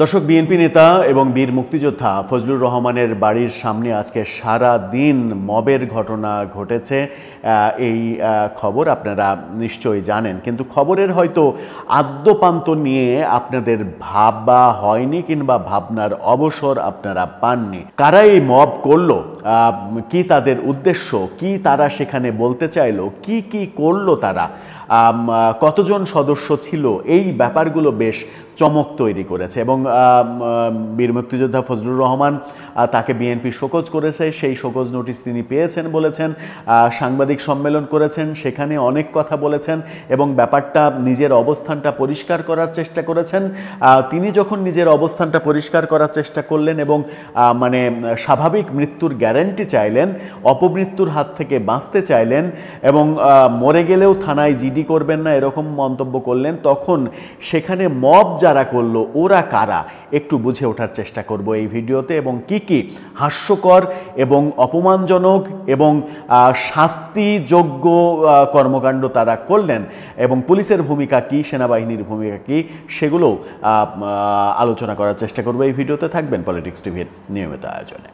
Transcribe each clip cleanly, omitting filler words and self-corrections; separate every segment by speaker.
Speaker 1: দর্শক, বিএনপি নেতা এবং বীর মুক্তিযোদ্ধা ফজলুর রহমানের বাড়ির সামনে আজকে সারা দিন মবের ঘটনা ঘটেছে। এই খবর আপনারা নিশ্চয়ই জানেন, কিন্তু খবরের হয়তো আদ্যপান্ত নিয়ে আপনাদের ভাবা হয়নি কিংবা ভাবনার অবসর আপনারা পাননি। কারা এই মব করলো, কি তাদের উদ্দেশ্য, কি তারা সেখানে বলতে চাইলো, কি কি করলো তারা, কতজন সদস্য ছিল, এই ব্যাপারগুলো বেশ চমক তৈরি করেছে। এবং বীর মুক্তিযোদ্ধা ফজলুর রহমান, তাকে বিএনপি শোকজ করেছে, সেই শোকজ নোটিশ তিনি পেয়েছেন বলেছেন, সাংবাদিক সম্মেলন করেছেন, সেখানে অনেক কথা বলেছেন এবং ব্যাপারটা নিজের অবস্থানটা পরিষ্কার করার চেষ্টা করেছেন। তিনি যখন নিজের অবস্থানটা পরিষ্কার করার চেষ্টা করলেন এবং মানে স্বাভাবিক মৃত্যুর গ্যারান্টি চাইলেন, অপমৃত্যুর হাত থেকে বাঁচতে চাইলেন এবং মরে গেলেও থানায় জিডি করবেন না এরকম মন্তব্য করলেন, তখন সেখানে মব যারা করলো ওরা কারা একটু বুঝে ওঠার চেষ্টা করব এই ভিডিওতে, এবং কি কি হাস্যকর এবং অপমানজনক এবং শাস্তিযোগ্য কর্মকাণ্ড তারা করলেন এবং পুলিশের ভূমিকা কি, সেনাবাহিনীর ভূমিকা কি, সেগুলো আলোচনা করার চেষ্টা করব এই ভিডিওতে। থাকবেন পলিটিক্স টিভির নিয়মিত আয়োজনে।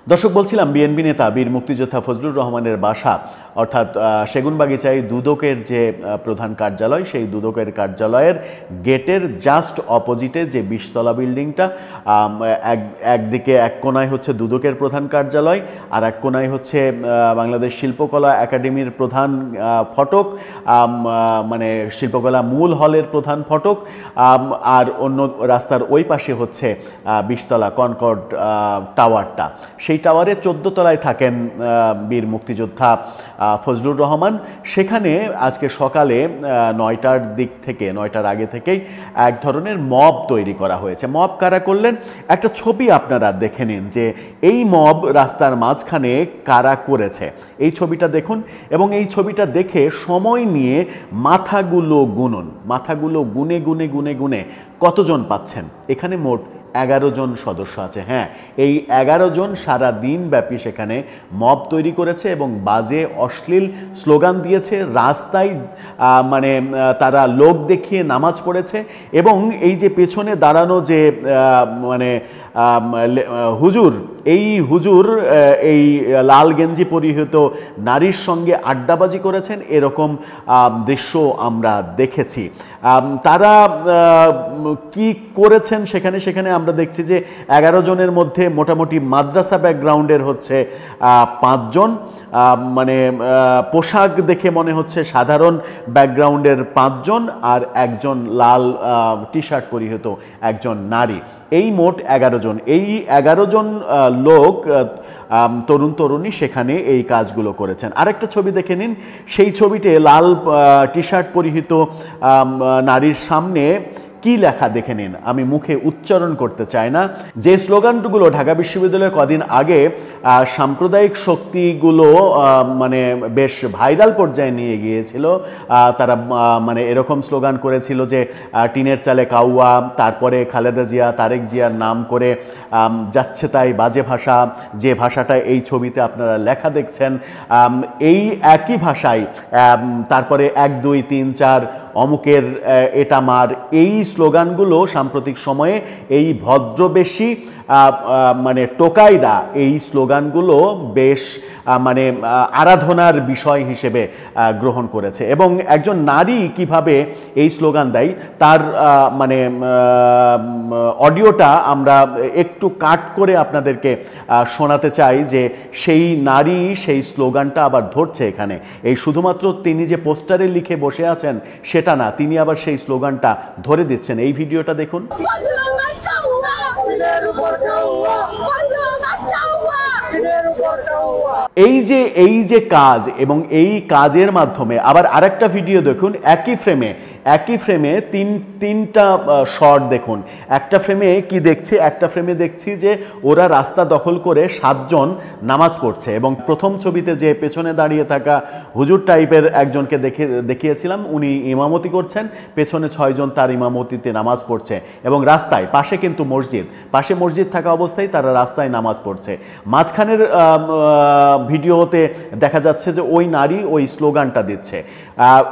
Speaker 1: দর্শক, বলছিলাম বিএনপি নেতা বীর মুক্তিযোদ্ধা ফজলুর রহমানের বাসা অর্থাৎ সেগুনবাগিচায় দুদকের যে প্রধান কার্যালয়, সেই দুদকের কার্যালয়ের গেটের জাস্ট অপোজিটে যে 20 তলা বিল্ডিংটা, একদিকে এক কোনায় হচ্ছে দুদকের প্রধান কার্যালয়, আর এক কোনায় হচ্ছে বাংলাদেশ শিল্পকলা একাডেমির প্রধান ফটক, মানে শিল্পকলা মূল হলের প্রধান ফটক, আর অন্য রাস্তার ওই পাশে হচ্ছে 20 তলা কনকর্ড টাওয়ারটা। সেই টাওয়ারে 14 তলায় থাকেন বীর মুক্তিযোদ্ধা ফজলুর রহমান। সেখানে আজকে সকালে 9টার দিক থেকে, 9টার আগে থেকেই এক ধরনের মব তৈরি করা হয়েছে। মব কারা করলেন, একটা ছবি আপনারা দেখে নিন যে এই মব রাস্তার মাঝখানে কারা করেছে। এই ছবিটা দেখুন এবং এই ছবিটা দেখে সময় নিয়ে মাথাগুলো গুনুন, মাথাগুলো গুনে গুনে গুনে গুনে কতজন পাচ্ছেন। এখানে মোট 11 জন সদস্য আছে। হ্যাঁ, এই 11 জন সারা দিন ব্যাপী সেখানে মব তৈরি করেছে এবং বাজে অশ্লীল স্লোগান দিয়েছে, রাস্তায় মানে তারা লোক দেখিয়ে নামাজ পড়েছে এবং এই যে পেছনে দাঁড়ানো যে মানে হুজুর, এই হুজুর এই লাল গেঞ্জি পরিহিত নারীর সঙ্গে আড্ডাবাজি করেছেন, এরকম দৃশ্য আমরা দেখেছি। তারা কি করেছেন সেখানে আমরা দেখছি যে 11 জনের মধ্যে মোটামুটি মাদ্রাসা ব্যাকগ্রাউন্ডের হচ্ছে 5 জন, মানে পোশাক দেখে মনে হচ্ছে সাধারণ ব্যাকগ্রাউন্ডের 5 জন, আর একজন লাল টি শার্ট পরিহিত একজন নারী। এই মোট 11 জন। এই 11 জন লোক, তরুণ তরুণী সেখানে এই কাজগুলো করেছেন। আরেকটা ছবি দেখে নিন, সেই ছবিতে লাল টি শার্ট পরিহিত নারীর সামনে কি লেখা দেখে নিন, আমি মুখে উচ্চারণ করতে চাই না। যে স্লোগানগুলো ঢাকা বিশ্ববিদ্যালয়ে কদিন আগে সাম্প্রদায়িক শক্তিগুলো মানে বেশ ভাইরাল পর্যায়ে নিয়ে গিয়েছিল, তারা মানে এরকম স্লোগান করেছিল যে টিনের চালে কাউয়া, তারপরে খালেদা জিয়া, তারেক জিয়ার নাম করে যাচ্ছে তাই বাজে ভাষা, যে ভাষাটা এই ছবিতে আপনারা লেখা দেখছেন, এই একই ভাষায় তারপরে 1 2 3 4 অমুকের এটা মার, এই স্লোগানগুলো সাম্প্রতিক সময়ে এই ভদ্রবেশী মানে টোকাইরা এই স্লোগানগুলো বেশ মানে আরাধনার বিষয় হিসেবে গ্রহণ করেছে। এবং একজন নারী কিভাবে এই স্লোগান দেয় তার মানে অডিওটা আমরা একটু কাট করে আপনাদেরকে শোনাতে চাই, যে সেই নারী সেই স্লোগানটা আবার ধরছে এখানে। এই শুধুমাত্র তিনি যে পোস্টারে লিখে বসে আছেন সেটা না, তিনি আবার সেই স্লোগানটা ধরে দিচ্ছেন। এই ভিডিওটা দেখুন। এই যে কাজ, এবং এই কাজের মাধ্যমে আবার আরেকটা ভিডিও দেখুন, একই ফ্রেমে একই ফ্রেমে তিনটা শট দেখুন। একটা ফ্রেমে কি দেখছি, একটা ফ্রেমে দেখছি যে ওরা রাস্তা দখল করে 7 জন নামাজ পড়ছে, এবং প্রথম ছবিতে যে পেছনে দাঁড়িয়ে থাকা হুজুর টাইপের একজনকে দেখিয়েছিলাম, উনি ইমামতি করছেন, পেছনে 6 জন তার ইমামতিতে নামাজ পড়ছে, এবং রাস্তায় পাশে কিন্তু মসজিদ, পাশে মসজিদ থাকা অবস্থায় তারা রাস্তায় নামাজ পড়ছে। মাঝখানের ভিডিওতে দেখা যাচ্ছে যে ওই নারী ওই স্লোগানটা দিচ্ছে,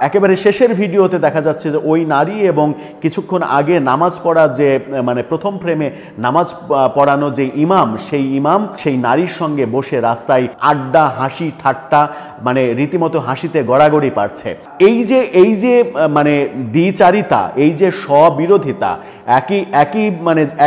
Speaker 1: একেবারে শেষের ভিডিওতে দেখা যাচ্ছে যে ওই নারী এবং কিছুক্ষণ আগে নামাজ পড়া যে মানে প্রথম ফ্রেমে নামাজ পড়ানো যে ইমাম সেই নারীর সঙ্গে বসে রাস্তায় আড্ডা, হাসি ঠাট্টা, মানে রীতিমতো হাসিতে গড়াগড়ি পাচ্ছে। এই যে মানে দ্বিচারিতা, এই যে স্ববিরোধিতা,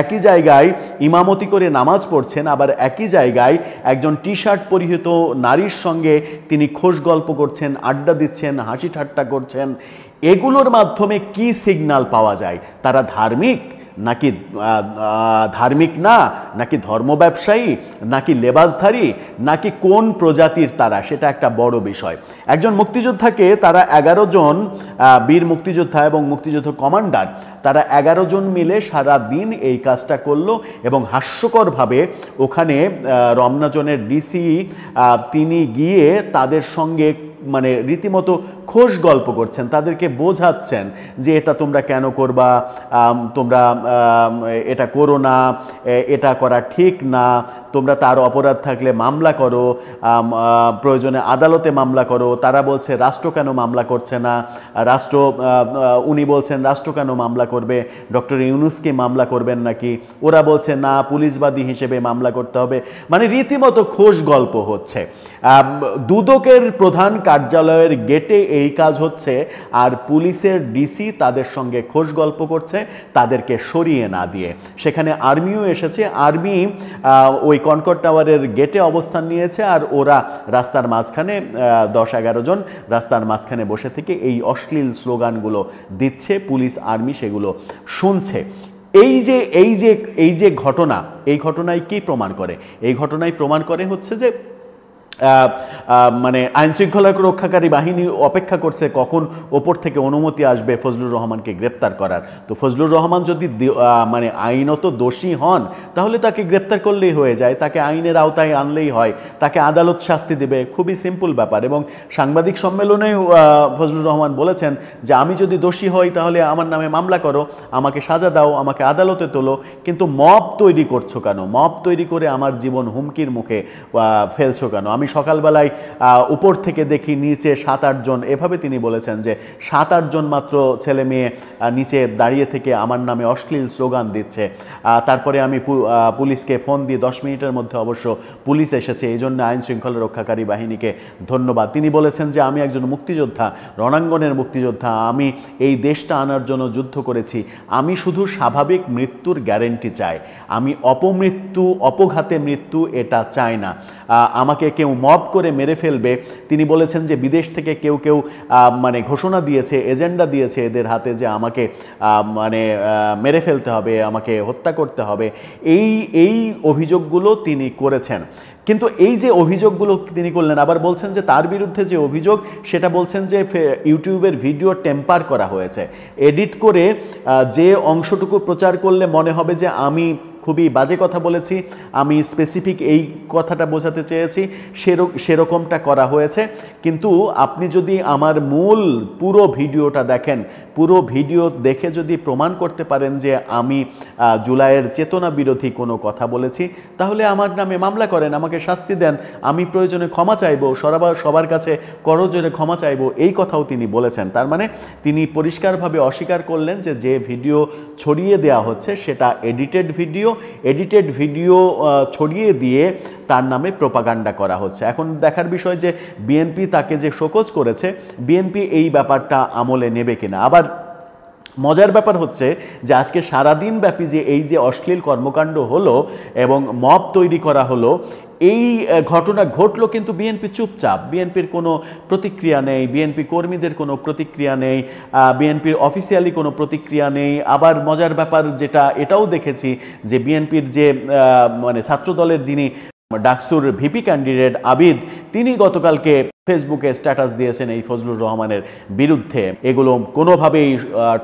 Speaker 1: একই জায়গায় ইমামতি করে নামাজ পড়ছেন, আবার একই জায়গায় একজন টি শার্ট পরিহিত নারীর সঙ্গে তিনি খোশ গল্প করছেন, আড্ডা দিচ্ছেন, হাসি ঠাট্টা করছেন। এগুলোর মাধ্যমে কি সিগন্যাল পাওয়া যায়? তারা ধার্মিক নাকি ধার্মিক না, নাকি ধর্ম ব্যবসায়ী, নাকি লেবাসধারী, নাকি কোন প্রজাতির তারা, সেটা একটা বড় বিষয়। একজন মুক্তিযোদ্ধাকে তারা 11 জন বীর মুক্তিযোদ্ধা এবং মুক্তিযুদ্ধ কমান্ডার, তারা 11 জন মিলে সারা দিন এই কাজটা করলো, এবং হাস্যকরভাবে ওখানে রমনা জোনের ডিসি তিনি গিয়ে তাদের সঙ্গে মানে রীতিমতো খোশ গল্প করছেন, তাদেরকে বোঝাচ্ছেন যে এটা তোমরা কেন করবা, তোমরা এটা করো না, এটা করা ঠিক না, তোমরা তার অপরাধ থাকলে মামলা করো, প্রয়োজনে আদালতে মামলা করো। তারা বলছে রাষ্ট্র কেন মামলা করছে না, উনি বলছেন রাষ্ট্র কেন মামলা করবে, ডক্টর ইউনূসকে মামলা করবেন নাকি? ওরা বলছে না, পুলিশবাদী হিসেবে মামলা করতে হবে। মানে রীতিমতো খোশ গল্প হচ্ছে। দুদকের প্রধান কার্যালয়ের গেটে এই কাজ হচ্ছে, আর পুলিশের ডিসি তাদের সঙ্গে খোশ গল্প করছে তাদেরকে সরিয়ে না দিয়ে। সেখানে আর্মিও এসেছে, আর্মি ওই কনকর্ড টাওয়ারের গেটে অবস্থান নিয়েছে, আর ওরা রাস্তার মাঝখানে 10-11 জন রাস্তার মাঝখানে বসে থেকে এই অশ্লীল স্লোগানগুলো দিচ্ছে, পুলিশ আর্মি সেগুলো শুনছে। এই যে ঘটনা, এই ঘটনায় কি প্রমাণ করে? এই ঘটনায় প্রমাণ করে হচ্ছে যে মানে আইন শৃঙ্খলা রক্ষাকারী বাহিনী অপেক্ষা করছে কখন ওপর থেকে অনুমতি আসবে ফজলুর রহমানকে গ্রেপ্তার করার। তো ফজলুর রহমান যদি মানে আইনত দোষী হন, তাহলে তাকে গ্রেপ্তার করলেই হয়ে যায়, তাকে আইনের আওতায় আনলেই হয়, তাকে আদালত শাস্তি দেবে, খুবই সিম্পল ব্যাপার। এবং সাংবাদিক সম্মেলনেও ফজলুর রহমান বলেছেন যে আমি যদি দোষী হই তাহলে আমার নামে মামলা করো, আমাকে সাজা দাও, আমাকে আদালতে তোলো, কিন্তু মব তৈরি করছো কেন? মব তৈরি করে আমার জীবন হুমকির মুখে ফেলছো কেন? আমি সকালবেলায় উপর থেকে দেখি নিচে 7-8 জন, এভাবে তিনি বলেছেন যে 7-8 জন মাত্র ছেলে মেয়ে নিচে দাঁড়িয়ে থেকে আমার নামে অশ্লীল স্লোগান দিচ্ছে। তারপরে আমি পুলিশকে ফোন দিয়ে 10 মিনিটের মধ্যে অবশ্য পুলিশ এসেছে, এই জন্য আইন শৃঙ্খলা রক্ষাকারী বাহিনীকে ধন্যবাদ। তিনি বলেছেন যে আমি একজন মুক্তিযোদ্ধা, রণাঙ্গনের মুক্তিযোদ্ধা, আমি এই দেশটা আনার জন্য যুদ্ধ করেছি, আমি শুধু স্বাভাবিক মৃত্যুর গ্যারেন্টি চাই, আমি অপঘাতে মৃত্যু এটা চাই না, আমাকে কেউ মব করে মেরে ফেলবে। তিনি বলেছেন যে বিদেশ থেকে কেউ মানে ঘোষণা দিয়েছে, এজেন্ডা দিয়েছে এদের হাতে যে আমাকে মানে মেরে ফেলতে হবে, আমাকে হত্যা করতে হবে। এই অভিযোগগুলো তিনি করেছেন। কিন্তু এই যে অভিযোগগুলো তিনি করলেন, আবার বলছেন যে তার বিরুদ্ধে যে অভিযোগ সেটা বলছেন যে ইউটিউবের ভিডিও টেম্পার করা হয়েছে, এডিট করে যে অংশটুকু প্রচার করলে মনে হবে যে আমি খুবই বাজে কথা বলেছি, আমি স্পেসিফিক এই কথাটা বোঝাতে চেয়েছি, সেরকমটা করা হয়েছে। কিন্তু আপনি যদি আমার মূল পুরো ভিডিওটা দেখেন, পুরো ভিডিও দেখে যদি প্রমাণ করতে পারেন যে আমি জুলাইয়ের চেতনা বিরোধী কোনো কথা বলেছি, তাহলে আমার নামে মামলা করেন, আমাকে শাস্তি দেন, আমি প্রয়োজনে ক্ষমা চাইবো, সবার কাছে করজোরে ক্ষমা চাইবো, এই কথাও তিনি বলেছেন। তার মানে তিনি পরিষ্কারভাবে অস্বীকার করলেন যে ভিডিও ছড়িয়ে দেওয়া হচ্ছে সেটা এডিটেড ভিডিও ছড়িয়ে দিয়ে তার নামে প্রোপাগান্ডা করা হচ্ছে। এখন দেখার বিষয় যে বিএনপি তাকে যে শোকজ করেছে, বিএনপি এই ব্যাপারটা আমলে নেবে কিনা। আবার মজার ব্যাপার হচ্ছে যে আজকে সারাদিন ব্যাপী যে এই যে অশ্লীল কর্মকাণ্ড হলো এবং মব তৈরি করা হলো, এই ঘটনা ঘটলো, কিন্তু বিএনপি চুপচাপ, বিএনপির কোনো প্রতিক্রিয়া নেই, বিএনপি কর্মীদের কোনো প্রতিক্রিয়া নেই, বিএনপির অফিসিয়ালি কোনো প্রতিক্রিয়া নেই। আবার মজার ব্যাপার যেটা, এটাও দেখেছি যে বিএনপির যে মানে ছাত্রদলের যিনি ডাকসুর ভিপি ক্যান্ডিডেট আবিদ তিনি গতকালকে ফেসবুকে স্ট্যাটাস দিয়েছেন এই ফজলুর রহমানের বিরুদ্ধে। এগুলো কোনোভাবেই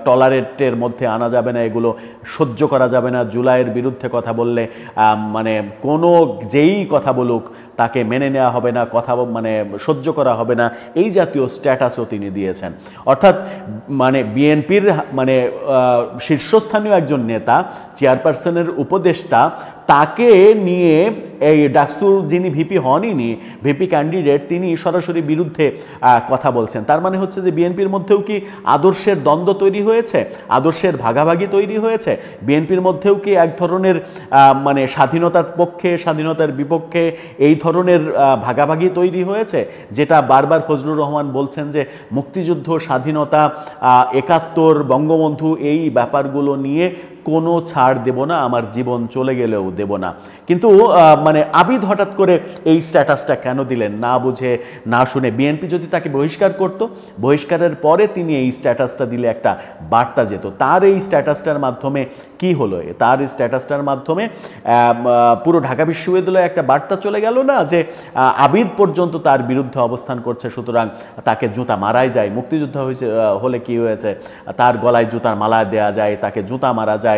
Speaker 1: টলারেটের মধ্যে আনা যাবে না, এগুলো সহ্য করা যাবে না। জুলাইয়ের বিরুদ্ধে কথা বললে মানে কোনো যেই কথা বলুক তাকে মেনে নেওয়া হবে না, কথা মানে সহ্য করা হবে না, এই জাতীয় স্ট্যাটাসও তিনি দিয়েছেন। অর্থাৎ মানে বিএনপির মানে শীর্ষস্থানীয় একজন নেতা, চেয়ারপারসনের উপদেষ্টা, তাকে নিয়ে এই ডাকসুর যিনি ভিপি হনইনি, ভিপি ক্যান্ডিডেট, তিনি সরাসরি বিরুদ্ধে কথা বলছেন। তার মানে হচ্ছে যে বিএনপির মধ্যেও কি আদর্শের দ্বন্দ্ব তৈরি হয়েছে, আদর্শের ভাগাভাগি তৈরি হয়েছে? বিএনপির মধ্যেও কি এক ধরনের মানে স্বাধীনতার পক্ষে স্বাধীনতার বিপক্ষে এই ধরনের ভাগাভাগি তৈরি হয়েছে, যেটা বারবার ফজলুর রহমান বলছেন যে মুক্তিযুদ্ধ, স্বাধীনতা, ৭১, বঙ্গবন্ধু, এই ব্যাপারগুলো নিয়ে কোনো ছাড় দেব না, আমার জীবন চলে গেলেও দেব না। কিন্তু মানে আবিদ হঠাৎ করে এই স্ট্যাটাসটা কেন দিলেন না বুঝে না শুনে? বিএনপি যদি তাকে বহিষ্কার করত, বহিষ্কারের পরে তিনি এই স্ট্যাটাসটা দিলে একটা বার্তা যেত। তার এই স্ট্যাটাসটার মাধ্যমে কি হলো? তার স্ট্যাটাসটার মাধ্যমে পুরো ঢাকা বিশ্ববিদ্যালয়ে একটা বার্তা চলে গেল না যে আবিদ পর্যন্ত তার বিরুদ্ধে অবস্থান করছে, সুতরাং তাকে জুতা মারাই যায়। মুক্তিযুদ্ধ হয়েছে হলে কি হয়েছে, তার গলায় জুতার মালা দেয়া যায়, তাকে জুতা মারা যায়,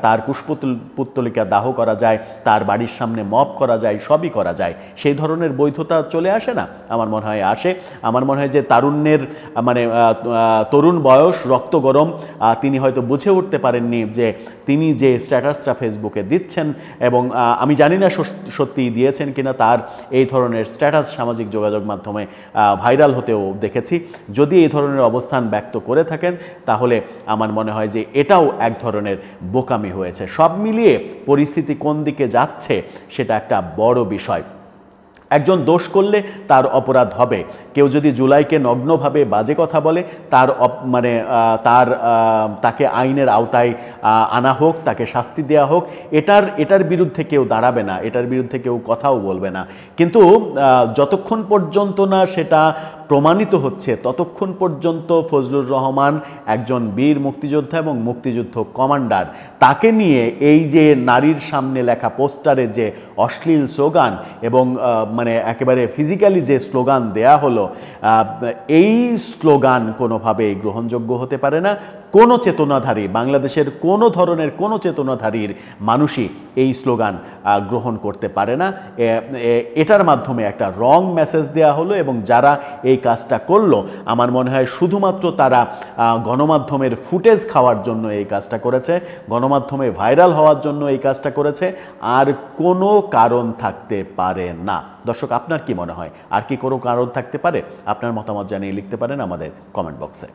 Speaker 1: তার কুশপুত্তলিকা দাহ করা যায়, তার বাড়ির সামনে মব করা যায়, সবই করা যায়। সেই ধরনের বৈধতা চলে আসে না? আমার মনে হয় আসে। আমার মনে হয় যে তারুণ্যের মানে তরুণ বয়স, রক্ত গরম, তিনি হয়তো বুঝে উঠতে পারেননি যে তিনি যে স্ট্যাটাসটা ফেসবুকে দিচ্ছেন, এবং আমি জানি না সত্যি দিয়েছেন কিনা, তার এই ধরনের স্ট্যাটাস সামাজিক যোগাযোগ মাধ্যমে ভাইরাল হতেও দেখেছি। যদি এই ধরনের অবস্থান ব্যক্ত করে থাকেন তাহলে আমার মনে হয় যে এটাও এক ধরনের বোকামি হয়েছে। সব মিলিয়ে পরিস্থিতি কোন দিকে যাচ্ছে সেটা একটা বড় বিষয়। একজন দোষ করলে তার অপরাধ হবে। কেউ যদি জুলাইকে নগ্নভাবে বাজে কথা বলে, তার মানে তাকে আইনের আওতায় আনা হোক, তাকে শাস্তি দেয়া হোক, এটার বিরুদ্ধে কেউ দাঁড়াবে না, এটার বিরুদ্ধে কেউ কথাও বলবে না। কিন্তু যতক্ষণ পর্যন্ত না সেটা প্রমাণিত হচ্ছে ততক্ষণ পর্যন্ত ফজলুর রহমান একজন বীর মুক্তিযোদ্ধা এবং মুক্তিযুদ্ধ কমান্ডার, তাকে নিয়ে এই যে নারীর সামনে লেখা পোস্টারে যে অশ্লীল স্লোগান এবং মানে একেবারে ফিজিক্যালি যে স্লোগান দেয়া হলো, এই স্লোগান কোনোভাবেই গ্রহণযোগ্য হতে পারে না। কোনো চেতনাধারী, বাংলাদেশের কোনো ধরনের কোনো চেতনাধারীর মানুষই এই স্লোগান গ্রহণ করতে পারে না। এটার মাধ্যমে একটা রং মেসেজ দেয়া হলো, এবং যারা এই কাজটা করলো আমার মনে হয় শুধুমাত্র তারা গণমাধ্যমের ফুটেজ খাওয়ার জন্য এই কাজটা করেছে, গণমাধ্যমে ভাইরাল হওয়ার জন্য এই কাজটা করেছে, আর কোনো কারণ থাকতে পারে না। দর্শক, আপনার কি মনে হয় আর কি কোনো কারণ থাকতে পারে? আপনার মতামত জানিয়ে লিখতে পারেন আমাদের কমেন্ট বক্সে।